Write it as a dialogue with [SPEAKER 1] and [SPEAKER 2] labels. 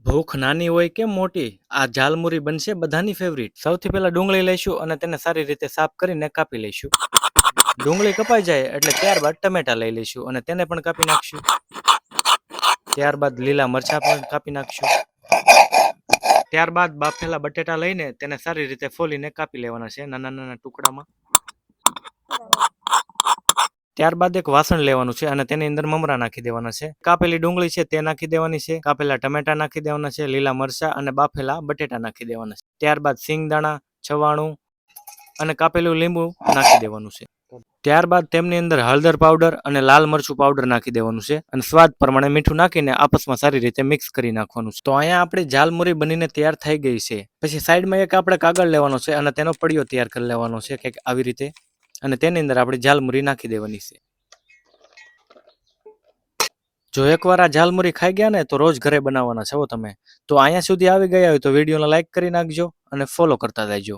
[SPEAKER 1] ભૂખ નાની હોય કે મોટી, આ ઝાલમુરી બનશે બધાની ફેવરિટ. સૌથી પહેલા ડુંગળી લઈશું અને તેને સારી રીતે સાફ કરીને કાપી લઈશું. ડુંગળી કપાઈ જાય એટલે ત્યારબાદ ટમેટા લઈ લઈશું અને તેને પણ કાપી નાખશું. ત્યારબાદ લીલા મરચાં પણ કાપી નાખશું. ત્યારબાદ બાફેલા બટેટા લઈને તેને સારી રીતે ફોલીને કાપી લેવાના છે નાના નાના ટુકડામાં. ત્યારબાદ એક વાસણ લેવાનું છે અને તેની અંદર મમરા નાખી દેવાના છે. કાપેલી ડુંગળી છે તે નાખી દેવાની છે. કાપેલા ટમેટા નાખી દેવાના છે. લીલા મરચા અને બાફેલા બટેટા નાખી દેવાના છે. ત્યારબાદ સિંગદાણા, છવાણું અને કાપેલું લીંબુ નાખી દેવાનું છે. ત્યારબાદ તેમની અંદર હળદર પાવડર અને લાલ મરચું પાવડર નાખી દેવાનું છે અને સ્વાદ પ્રમાણે મીઠું નાખીને આપસમાં સારી રીતે મિક્સ કરી નાખવાનું છે. તો અહીંયા આપણી ઝાલમુરી બનીને તૈયાર થઈ ગઈ છે. પછી સાઈડમાં એક આપણે કાગળ લેવાનો છે અને તેનો પડિયો તૈયાર કરી લેવાનો છે કંઈક આવી રીતે, અને તેની અંદર આપણે ઝાલમુરી નાખી દેવાની છે. જો એકવાર આ ઝાલમુરી ખાઈ ગયા ને તો રોજ ઘરે બનાવવાના છો તમે. તો અહીંયા સુધી આવી ગયા હોય તો વિડીયોને લાઈક કરી નાખજો અને ફોલો કરતા રહેજો.